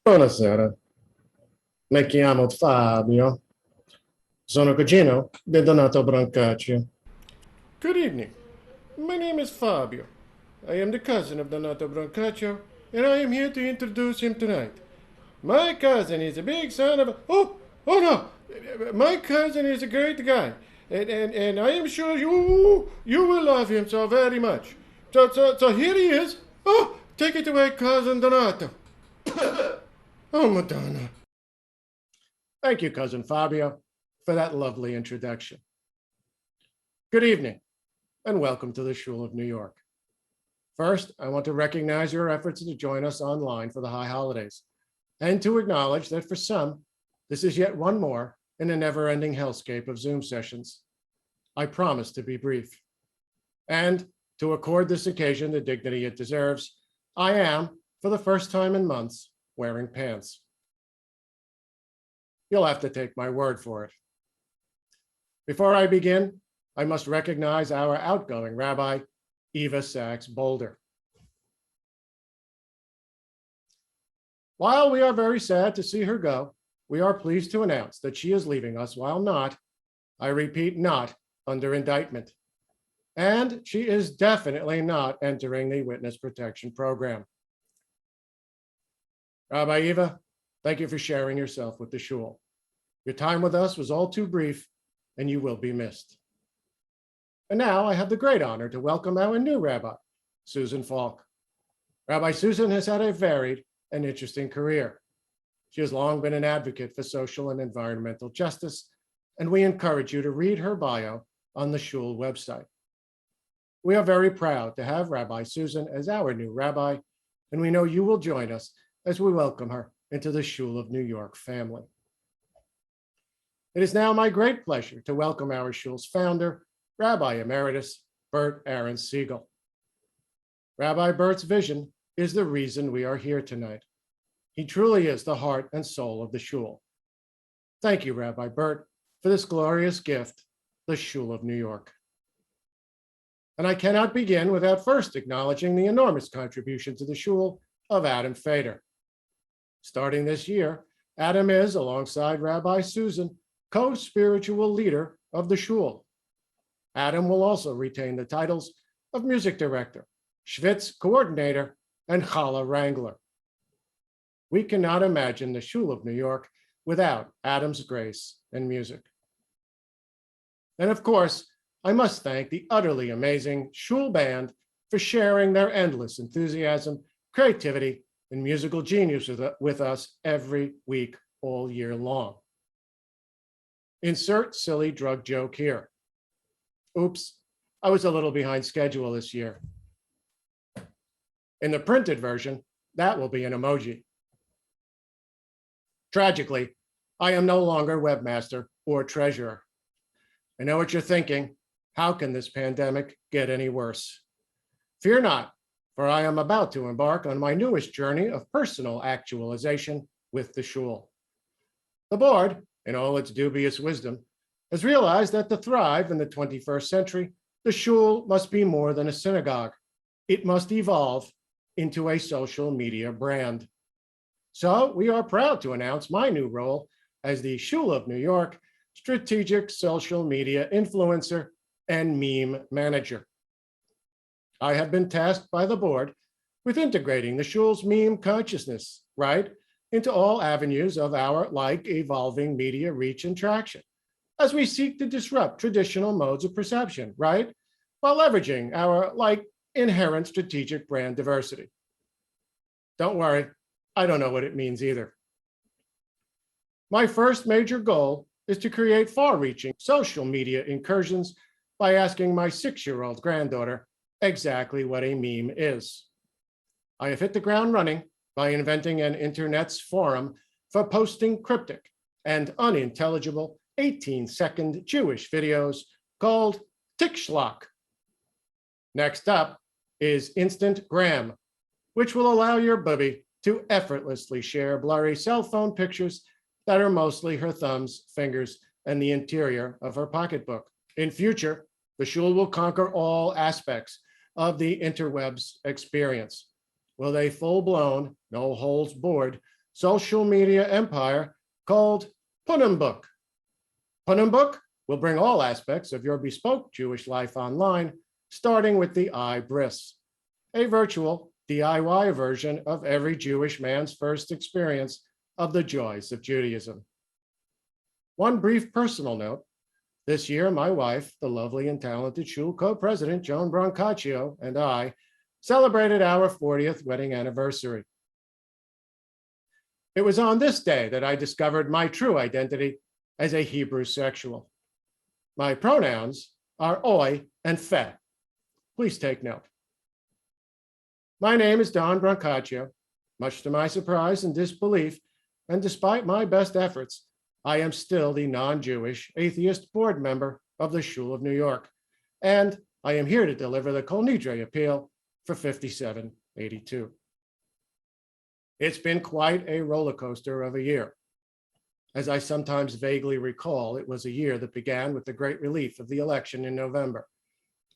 Buonasera, mi chiamo Fabio. Sono cugino di Donato Brancaccio. Good evening. My name is Fabio. I am the cousin of Donato Brancaccio, and I am here to introduce him tonight. My cousin is a big son of a... Oh no! My cousin is a great guy, and I am sure you will love him so very much. So here he is. Oh, take it away, cousin Donato. Oh, Madonna. Thank you, Cousin Fabio, for that lovely introduction. Good evening, and welcome to the Shule of New York. First, I want to recognize your efforts to join us online for the high holidays, and to acknowledge that for some, this is yet one more in a never-ending hellscape of Zoom sessions. I promise to be brief. And to accord this occasion the dignity it deserves, I am, for the first time in months, wearing pants. You'll have to take my word for it. Before I begin, I must recognize our outgoing Rabbi Eva Saxberg. While we are very sad to see her go, we are pleased to announce that she is leaving us while not, I repeat, not under indictment. And she is definitely not entering the witness protection program. Rabbi Eva, thank you for sharing yourself with the shul. Your time with us was all too brief, and you will be missed. And now I have the great honor to welcome our new rabbi, Susan Falk. Rabbi Susan has had a varied and interesting career. She has long been an advocate for social and environmental justice, and we encourage you to read her bio on the shul website. We are very proud to have Rabbi Susan as our new rabbi, and we know you will join us as we welcome her into the Shule of New York family. It is now my great pleasure to welcome our shul's founder, Rabbi Emeritus Bert Aaron Siegel. Rabbi Bert's vision is the reason we are here tonight. He truly is the heart and soul of the shul. Thank you, Rabbi Bert, for this glorious gift, the Shule of New York. And I cannot begin without first acknowledging the enormous contribution to the shul of Adam Fader. Starting this year, Adam is, alongside Rabbi Susan, co-spiritual leader of the shul. Adam will also retain the titles of music director, Schwitz coordinator, and challah wrangler. We cannot imagine the Shule of New York without Adam's grace and music. And of course, I must thank the utterly amazing Shule Band for sharing their endless enthusiasm, creativity, and musical genius with us every week, all year long. Insert silly drug joke here. Oops, I was a little behind schedule this year. In the printed version, that will be an emoji. Tragically, I am no longer webmaster or treasurer. I know what you're thinking. How can this pandemic get any worse? Fear not, for I am about to embark on my newest journey of personal actualization with the shul. The board, in all its dubious wisdom, has realized that to thrive in the 21st century, the shul must be more than a synagogue. It must evolve into a social media brand. So we are proud to announce my new role as the Shule of New York strategic social media influencer and meme manager. I have been tasked by the board with integrating the shul's meme consciousness, right, into all avenues of our evolving media reach and traction, as we seek to disrupt traditional modes of perception, right, while leveraging our inherent strategic brand diversity. Don't worry, I don't know what it means either. My first major goal is to create far-reaching social media incursions by asking my 6-year-old granddaughter exactly what a meme is. I have hit the ground running by inventing an internet's forum for posting cryptic and unintelligible 18-second Jewish videos called Tikschlock. Next up is Instantgram, which will allow your bubby to effortlessly share blurry cell phone pictures that are mostly her thumbs, fingers, and the interior of her pocketbook. In future, the shul will conquer all aspects of the interwebs experience with a full-blown, no holds barred social media empire called Punnenbook. Punnenbook will bring all aspects of your bespoke Jewish life online, starting with the iBris, a virtual DIY version of every Jewish man's first experience of the joys of Judaism. One brief personal note: this year, my wife, the lovely and talented Shule co-president Joan Brancaccio, and I celebrated our 40th wedding anniversary. It was on this day that I discovered my true identity as a Hebrew sexual. My pronouns are oi and fe. Please take note. My name is Don Brancaccio. Much to my surprise and disbelief, and despite my best efforts, I am still the non-Jewish atheist board member of the Shule of New York, and I am here to deliver the Kol Nidre appeal for 5782. It's been quite a roller coaster of a year. As I sometimes vaguely recall, it was a year that began with the great relief of the election in November,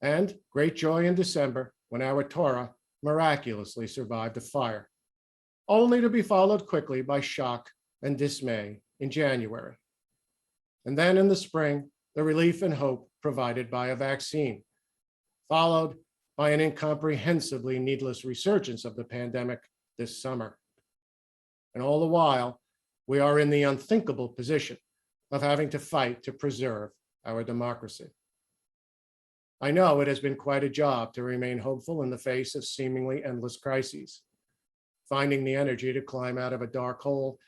and great joy in December when our Torah miraculously survived a fire, only to be followed quickly by shock and dismay in January. And then in the spring, the relief and hope provided by a vaccine, followed by an incomprehensibly needless resurgence of the pandemic this summer. And all the while, we are in the unthinkable position of having to fight to preserve our democracy. I know it has been quite a job to remain hopeful in the face of seemingly endless crises. Finding the energy to climb out of a dark hole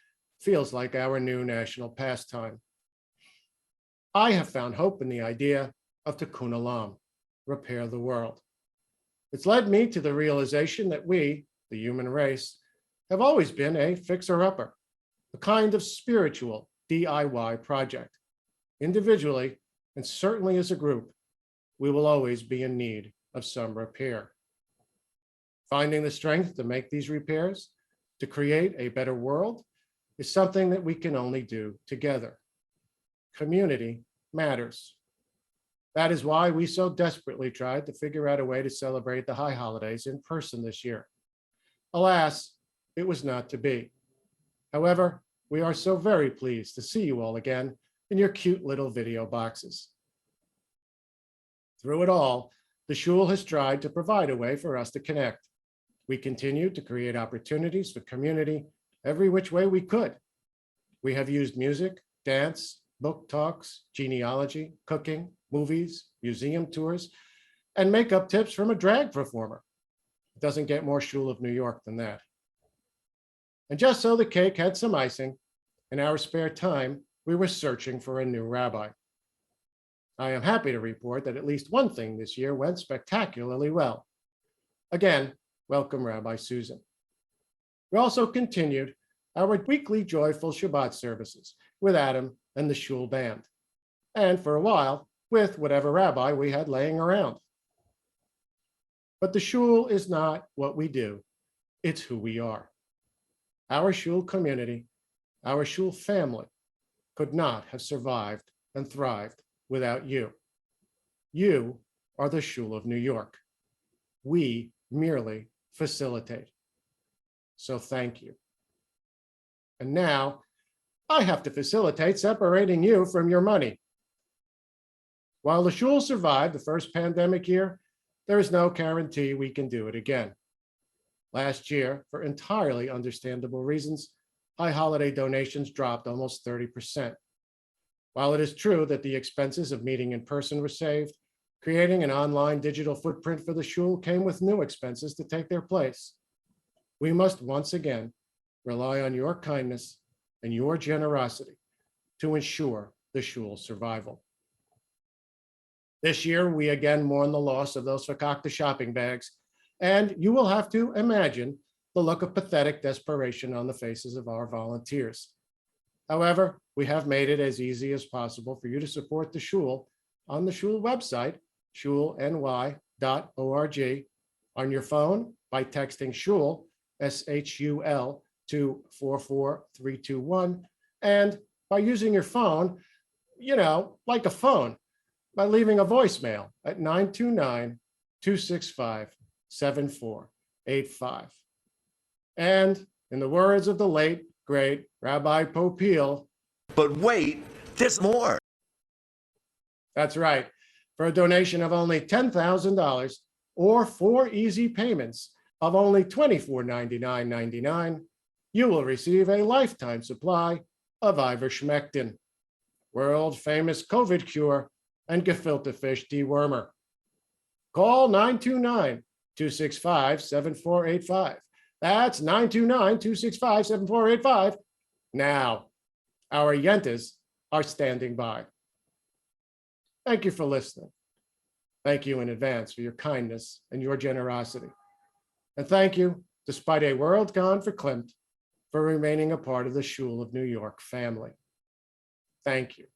feels like our new national pastime. I have found hope in the idea of tikkun olam, repair the world. It's led me to the realization that we, the human race, have always been a fixer-upper, a kind of spiritual DIY project. Individually, and certainly as a group, we will always be in need of some repair. Finding the strength to make these repairs, to create a better world, is something that we can only do together. Community matters. That is why we so desperately tried to figure out a way to celebrate the high holidays in person this year. Alas, it was not to be. However, we are so very pleased to see you all again in your cute little video boxes. Through it all, the Shule has tried to provide a way for us to connect. We continue to create opportunities for community every which way we could. We have used music, dance, book talks, genealogy, cooking, movies, museum tours, and makeup tips from a drag performer. It doesn't get more Shule of New York than that. And just so the cake had some icing, in our spare time, we were searching for a new rabbi. I am happy to report that at least one thing this year went spectacularly well. Again, welcome, Rabbi Susan. We also continued our weekly joyful Shabbat services with Adam and the Shule Band, and for a while, with whatever rabbi we had laying around. But the Shule is not what we do, it's who we are. Our Shule community, our Shule family, could not have survived and thrived without you. You are the Shule of New York. We merely facilitate. So thank you. And now I have to facilitate separating you from your money. While the Shule survived the first pandemic year, there is no guarantee we can do it again. Last year, for entirely understandable reasons, high holiday donations dropped almost 30%. While it is true that the expenses of meeting in person were saved, creating an online digital footprint for the Shule came with new expenses to take their place. We must once again rely on your kindness and your generosity to ensure the Shule's survival. This year, we again mourn the loss of those fakakta shopping bags, and you will have to imagine the look of pathetic desperation on the faces of our volunteers. However, we have made it as easy as possible for you to support the Shule on the Shule website, shuleny.org, on your phone by texting Shule, S-H-U-L, to 44321, and by using your phone, like a phone, by leaving a voicemail at 929-265-7485. And in the words of the late great Rabbi Popeil. But wait, there's more. That's right. For a donation of only $10,000 or 4 easy payments of only $24.99.99, you will receive a lifetime supply of ivermectin, world famous COVID cure and gefilte fish dewormer. Call 929-265-7485. That's 929-265-7485. Now, our yentas are standing by. Thank you for listening. Thank you in advance for your kindness and your generosity. And thank you, despite a world gone verklempt, for remaining a part of the Shule of New York family. Thank you.